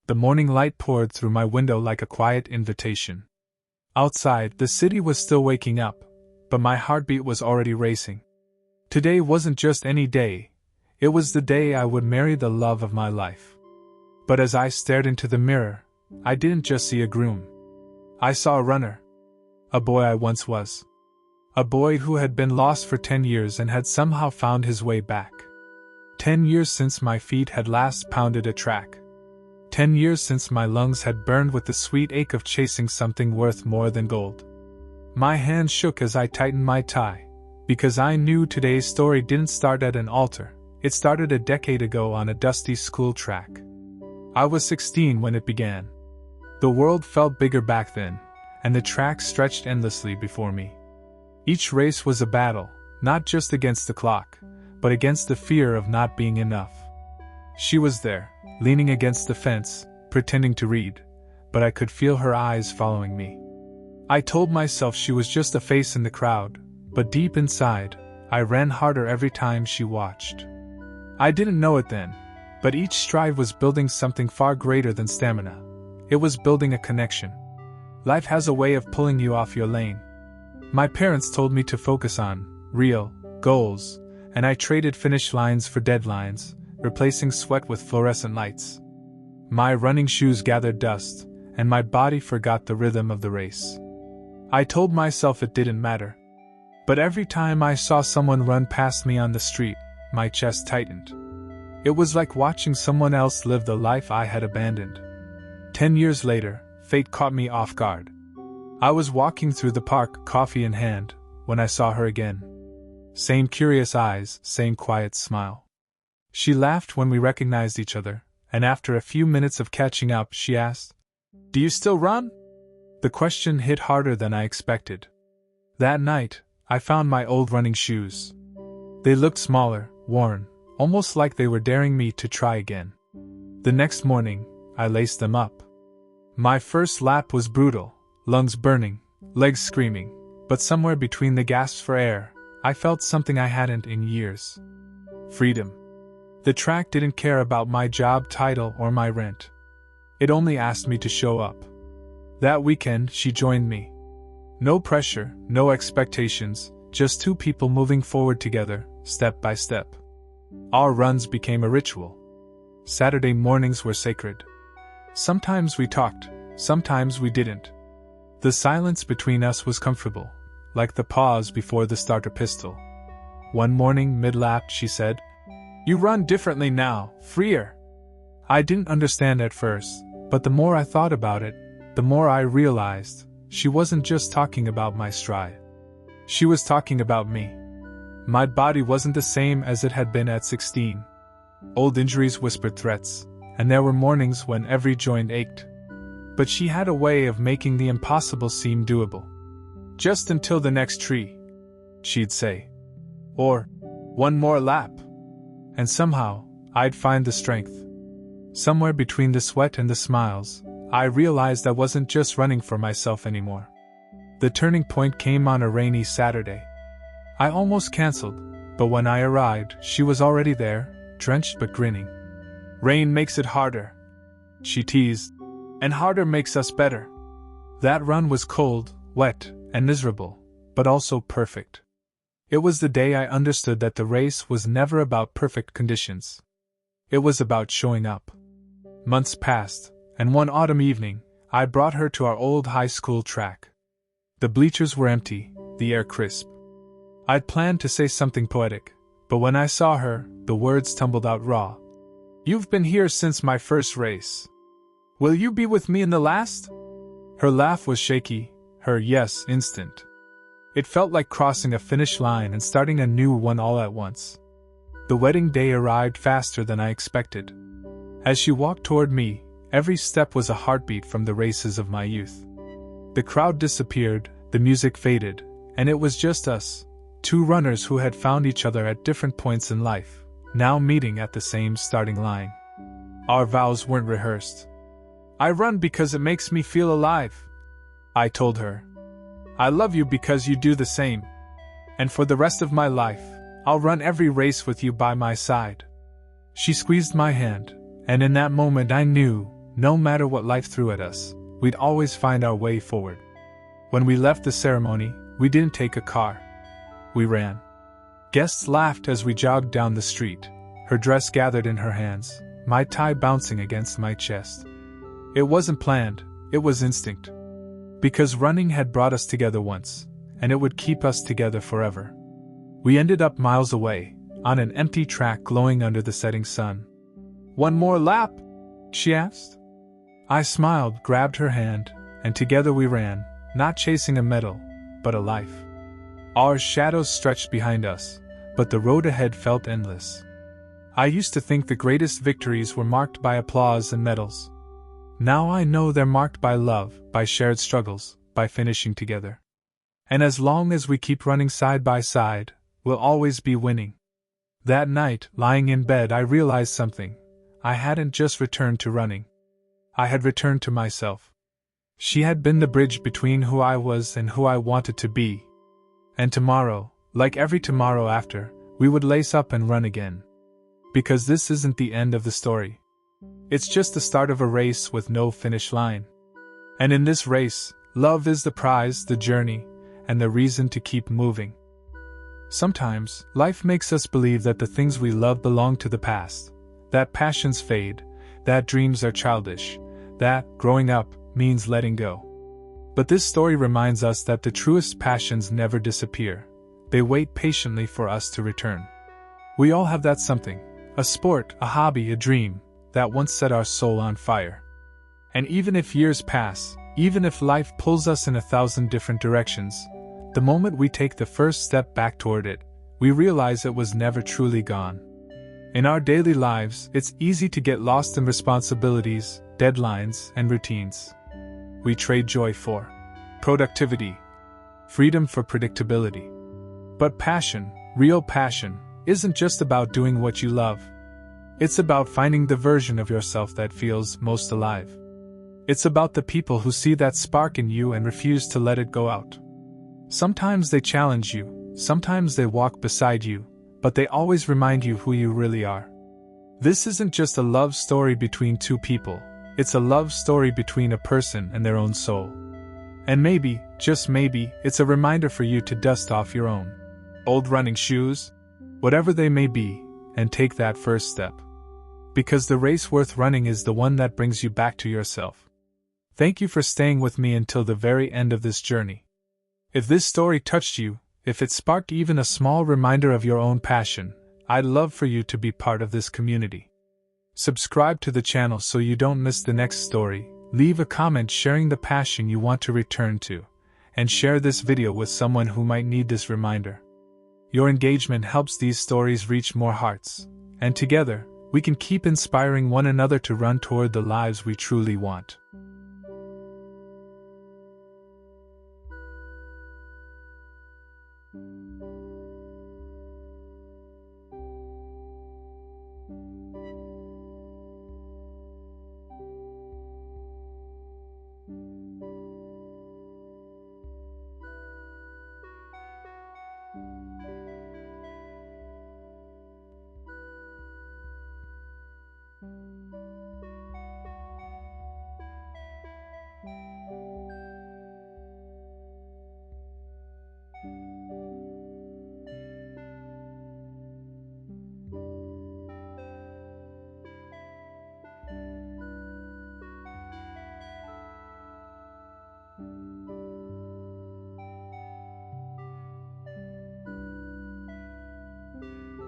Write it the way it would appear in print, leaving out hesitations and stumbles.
The morning light poured through my window like a quiet invitation. Outside, the city was still waking up, but my heartbeat was already racing. Today wasn't just any day, it was the day I would marry the love of my life. But as I stared into the mirror, I didn't just see a groom. I saw a runner. A boy I once was. A boy who had been lost for 10 years and had somehow found his way back. 10 years since my feet had last pounded a track. 10 years since my lungs had burned with the sweet ache of chasing something worth more than gold. My hand shook as I tightened my tie, because I knew today's story didn't start at an altar, it started a decade ago on a dusty school track. I was 16 when it began. The world felt bigger back then, and the track stretched endlessly before me. Each race was a battle, not just against the clock, but against the fear of not being enough. She was there, leaning against the fence, pretending to read, but I could feel her eyes following me. I told myself she was just a face in the crowd, but deep inside, I ran harder every time she watched. I didn't know it then, but each stride was building something far greater than stamina. It was building a connection. Life has a way of pulling you off your lane. My parents told me to focus on real goals, and I traded finish lines for deadlines, replacing sweat with fluorescent lights. My running shoes gathered dust, and my body forgot the rhythm of the race. I told myself it didn't matter. But every time I saw someone run past me on the street, my chest tightened. It was like watching someone else live the life I had abandoned. 10 years later, fate caught me off guard. I was walking through the park, coffee in hand, when I saw her again. Same curious eyes, same quiet smile. She laughed when we recognized each other, and after a few minutes of catching up, she asked, "Do you still run?" The question hit harder than I expected. That night, I found my old running shoes. They looked smaller, worn, almost like they were daring me to try again. The next morning, I laced them up. My first lap was brutal, lungs burning, legs screaming, but somewhere between the gasps for air, I felt something I hadn't in years. Freedom. The track didn't care about my job title or my rent. It only asked me to show up. That weekend, she joined me. No pressure, no expectations, just two people moving forward together, step by step. Our runs became a ritual. Saturday mornings were sacred. Sometimes we talked, sometimes we didn't. The silence between us was comfortable, like the pause before the starter pistol. One morning, mid-lap, she said, "You run differently now, freer." I didn't understand at first, but the more I thought about it, the more I realized she wasn't just talking about my stride. She was talking about me. My body wasn't the same as it had been at 16. Old injuries whispered threats, and there were mornings when every joint ached. But she had a way of making the impossible seem doable. "Just until the next tree," she'd say. Or, "One more lap." And somehow, I'd find the strength. Somewhere between the sweat and the smiles, I realized I wasn't just running for myself anymore. The turning point came on a rainy Saturday. I almost canceled, but when I arrived, she was already there, drenched but grinning. "Rain makes it harder," she teased, "and harder makes us better." That run was cold, wet, and miserable, but also perfect. It was the day I understood that the race was never about perfect conditions. It was about showing up. Months passed, and one autumn evening, I brought her to our old high school track. The bleachers were empty, the air crisp. I'd planned to say something poetic, but when I saw her, the words tumbled out raw. "You've been here since my first race. Will you be with me in the last?" Her laugh was shaky, her yes instant. It felt like crossing a finish line and starting a new one all at once. The wedding day arrived faster than I expected. As she walked toward me, every step was a heartbeat from the races of my youth. The crowd disappeared, the music faded, and it was just us, two runners who had found each other at different points in life, now meeting at the same starting line. Our vows weren't rehearsed. "I run because it makes me feel alive," I told her. "I love you because you do the same. And for the rest of my life, I'll run every race with you by my side." She squeezed my hand, and in that moment I knew, No matter what life threw at us, we'd always find our way forward. When we left the ceremony, we didn't take a car. We ran. Guests laughed as we jogged down the street, her dress gathered in her hands, my tie bouncing against my chest. It wasn't planned, it was instinct. Because running had brought us together once, and it would keep us together forever. We ended up miles away, on an empty track glowing under the setting sun. "One more lap?" she asked. I smiled, grabbed her hand, and together we ran, not chasing a medal, but a life. Our shadows stretched behind us, but the road ahead felt endless. I used to think the greatest victories were marked by applause and medals. Now I know they're marked by love, by shared struggles, by finishing together. And as long as we keep running side by side, we'll always be winning. That night, lying in bed, I realized something. I hadn't just returned to running. I had returned to myself. She had been the bridge between who I was and who I wanted to be. And tomorrow, like every tomorrow after, we would lace up and run again. Because this isn't the end of the story. It's just the start of a race with no finish line. And in this race, love is the prize, the journey, and the reason to keep moving. Sometimes, life makes us believe that the things we love belong to the past, that passions fade, that dreams are childish, that growing up means letting go. But this story reminds us that the truest passions never disappear. They wait patiently for us to return. We all have that something, a sport, a hobby, a dream, that once set our soul on fire. And even if years pass, even if life pulls us in 1,000 different directions, the moment we take the first step back toward it, we realize it was never truly gone. In our daily lives, it's easy to get lost in responsibilities, deadlines, and routines. We trade joy for productivity, freedom for predictability. But passion, real passion, isn't just about doing what you love. It's about finding the version of yourself that feels most alive. It's about the people who see that spark in you and refuse to let it go out. Sometimes they challenge you, sometimes they walk beside you, but they always remind you who you really are. This isn't just a love story between two people, it's a love story between a person and their own soul. And maybe, just maybe, it's a reminder for you to dust off your own old running shoes, whatever they may be, and take that first step. Because the race worth running is the one that brings you back to yourself. Thank you for staying with me until the very end of this journey. If this story touched you, if it sparked even a small reminder of your own passion, I'd love for you to be part of this community. Subscribe to the channel so you don't miss the next story, leave a comment sharing the passion you want to return to, and share this video with someone who might need this reminder. Your engagement helps these stories reach more hearts, and together, we can keep inspiring one another to run toward the lives we truly want.